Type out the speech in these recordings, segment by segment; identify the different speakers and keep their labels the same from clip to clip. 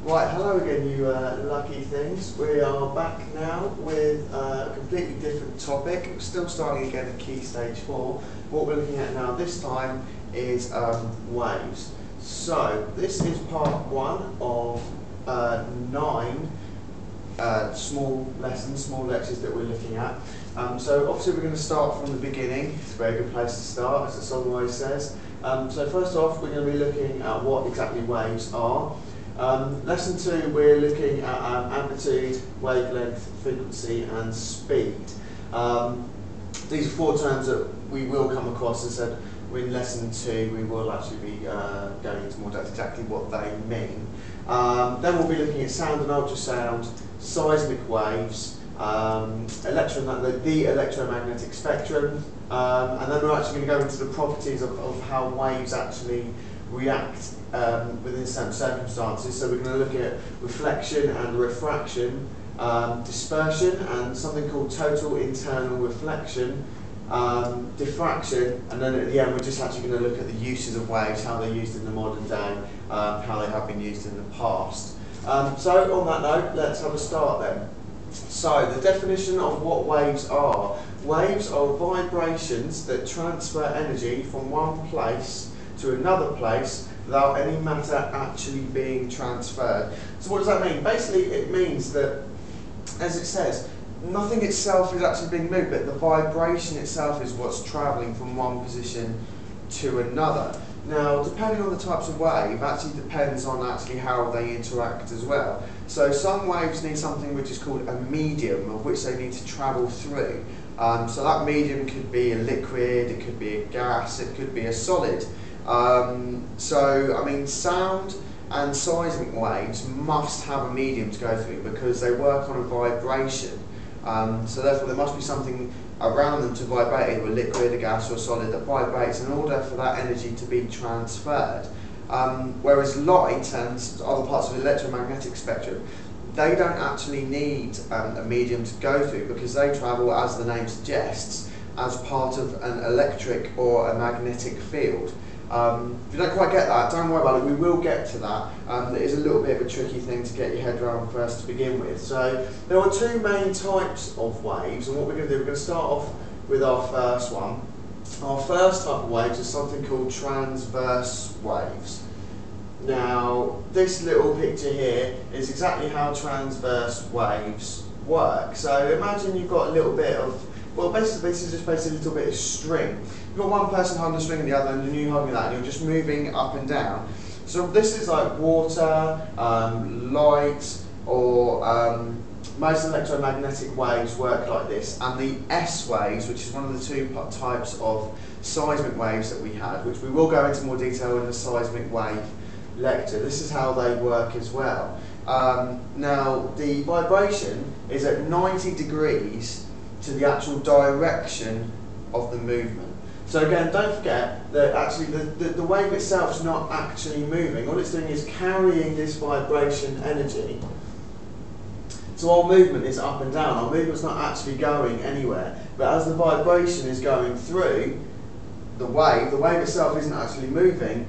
Speaker 1: Right, hello again you lucky things. We are back now with a completely different topic. We're still starting again at Key Stage 4. What we're looking at now this time is waves. So this is part 1 of 9 small lessons, small lectures that we're looking at. So obviously we're going to start from the beginning. It's a very good place to start, as the song always says. So first off, we're going to be looking at what exactly waves are. Lesson 2, we're looking at amplitude, wavelength, frequency and speed. These are 4 terms that we will come across. As I said, in lesson 2 we will actually be going into more depth exactly what they mean. Then we'll be looking at sound and ultrasound, seismic waves, the electromagnetic spectrum, and then we're actually going to go into the properties of how waves actually react within certain circumstances. So we're going to look at reflection and refraction, dispersion and something called total internal reflection, diffraction, and then at the end we're just actually going to look at the uses of waves, how they're used in the modern day, how they have been used in the past. So on that note, let's have a start then. So the definition of what waves are. Waves are vibrations that transfer energy from one place to another place without any matter actually being transferred. So what does that mean? Basically it means that, as it says, nothing itself is actually being moved, but the vibration itself is what's travelling from one position to another. Now, depending on the types of wave, actually depends on actually how they interact as well. So some waves need something which is called a medium, of which they need to travel through. So that medium could be a liquid, it could be a gas, it could be a solid. So, I mean, sound and seismic waves must have a medium to go through because they work on a vibration. So therefore there must be something around them to vibrate, either a liquid, a gas or a solid that vibrates in order for that energy to be transferred. Whereas light and other parts of the electromagnetic spectrum, they don't actually need a medium to go through because they travel, as the name suggests, as part of an electric or a magnetic field. If you don't quite get that, don't worry about it, we will get to that. It is a little bit of a tricky thing to get your head around first to begin with. So there are 2 main types of waves, and what we're going to do, we're going to start off with our first one. Our first type of waves is something called transverse waves. Now this little picture here is exactly how transverse waves work. So imagine you've got a little bit of, well, basically this is just basically a little bit of string. You've got one person holding the string and the other, and you holding that, and you're just moving up and down. So this is like water, light, or most electromagnetic waves work like this. And the S waves, which is one of the 2 types of seismic waves that we had, which we will go into more detail in the seismic wave lecture. This is how they work as well. Now the vibration is at 90 degrees to the actual direction of the movement. So again, don't forget that actually the wave itself is not actually moving. All it's doing is carrying this vibration energy. So our movement is up and down. Our movement's not actually going anywhere. But as the vibration is going through the wave itself isn't actually moving,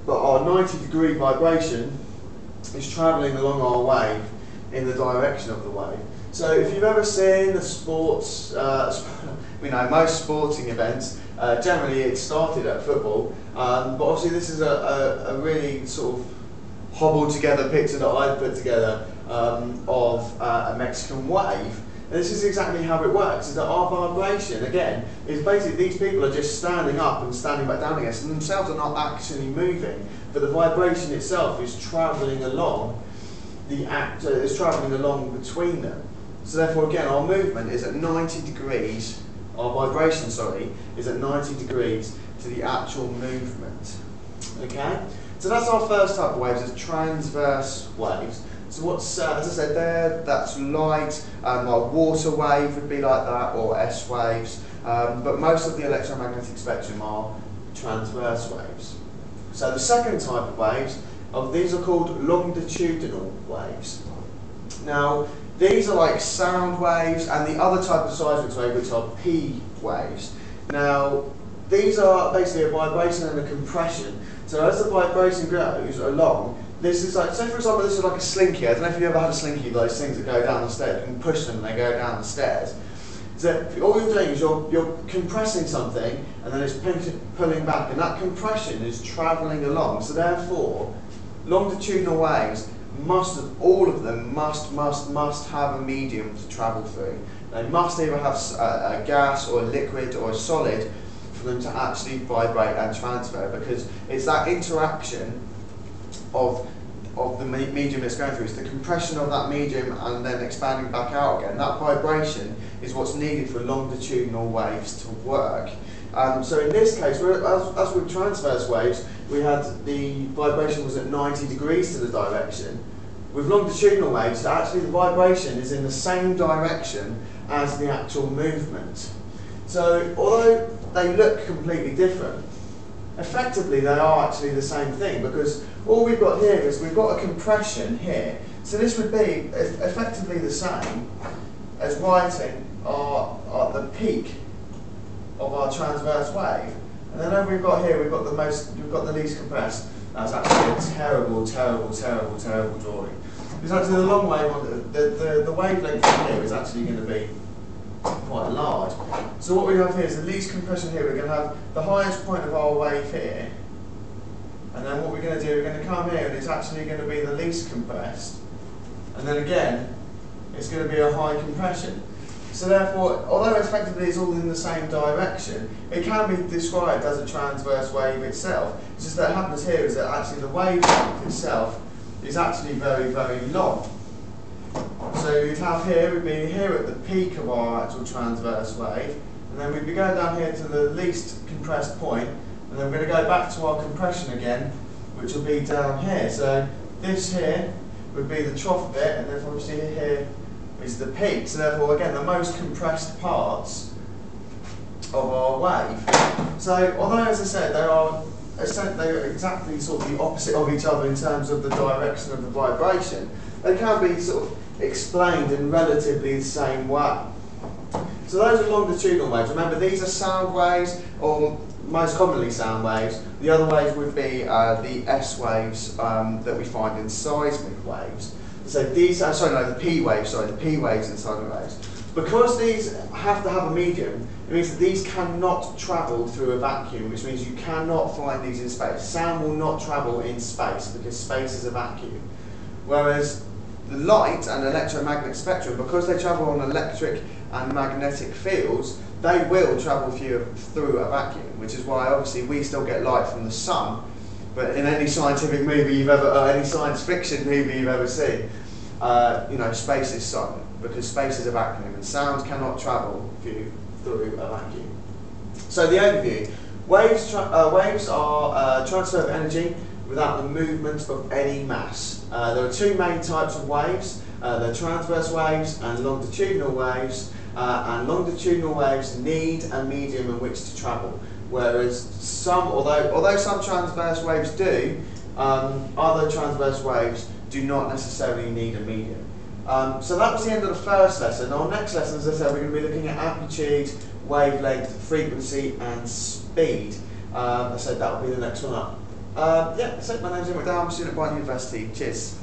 Speaker 1: but our 90-degree vibration is travelling along our wave in the direction of the wave. So if you've ever seen the sports, we know most sporting events, generally it started at football, but obviously this is a really sort of hobbled together picture that I've put together of a Mexican wave. And this is exactly how it works, is that our vibration, again, is basically these people are just standing up and standing back down again, so themselves are not actually moving, but the vibration itself is travelling along is travelling along between them. So therefore, again, our movement is at 90 degrees, our vibration, sorry, is at 90 degrees to the actual movement. Okay? So that's our first type of waves, is transverse waves. So what's, as I said there, that's light, like water wave would be like that, or S waves, but most of the electromagnetic spectrum are transverse waves. So the second type of waves, these are called longitudinal waves. Now, these are like sound waves and the other type of seismic wave, which are P waves. Now, these are basically a vibration and a compression. So as the vibration goes along, this is like, say for example, this is like a slinky. I don't know if you ever had a slinky, those things that go down the stairs. You can push them and they go down the stairs. So all you're doing is you're compressing something and then it's pulling back, and that compression is travelling along. So therefore, longitudinal waves all of them must have a medium to travel through. They must either have a gas or a liquid or a solid for them to actually vibrate and transfer, because it's that interaction of the medium it's going through. It's the compression of that medium and then expanding back out again. That vibration is what's needed for longitudinal waves to work. So in this case, as with transverse waves, we had the vibration was at 90 degrees to the direction. With longitudinal waves, actually the vibration is in the same direction as the actual movement. So although they look completely different, effectively they are actually the same thing, because all we've got here is we've got a compression here. So this would be effectively the same as writing the peak of our transverse wave. And then over we've got here, we've got the least compressed. That's actually a terrible drawing. Because actually the long wave, the wavelength here is actually going to be quite large. So what we have here is the least compression here. We're going to have the highest point of our wave here. And then what we're going to do, we're going to come here and it's actually going to be the least compressed. And then again, it's going to be a high compression. So therefore, although effectively it's all in the same direction, it can be described as a transverse wave itself. It's just that what happens here is that actually the wavelength itself is actually very long. So you'd have here, we'd be here at the peak of our actual transverse wave, and then we'd be going down here to the least compressed point, and then we're going to go back to our compression again, which will be down here. So this here would be the trough bit, and then obviously here is the peak. So therefore, again, the most compressed parts of our wave. So although, as I said, they are exactly sort of the opposite of each other in terms of the direction of the vibration, they can be sort of explained in relatively the same way. So those are longitudinal waves. Remember, these are sound waves, or most commonly sound waves. The other waves would be the S waves that we find in seismic waves. So these, the P waves, the P waves in seismic waves. Because these have to have a medium, it means that these cannot travel through a vacuum, which means you cannot find these in space. Sound will not travel in space because space is a vacuum. Whereas the light and electromagnetic spectrum, because they travel on electric and magnetic fields, they will travel through a vacuum, which is why obviously we still get light from the sun. But in any scientific movie you've ever, or any science fiction movie you've ever seen, space is silent because space is a vacuum and sound cannot travel through a vacuum. So the overview: waves are transfer of energy without the movement of any mass. There are two main types of waves. They're transverse waves and longitudinal waves. And longitudinal waves need a medium in which to travel. Whereas although some transverse waves do, other transverse waves do not necessarily need a medium. So that was the end of the first lesson. Our next lesson, as I said, we're going to be looking at amplitude, wavelength, frequency and speed. I said that will be the next one up. Yeah, so my name's Ian McDowell, I'm a student at University. Cheers.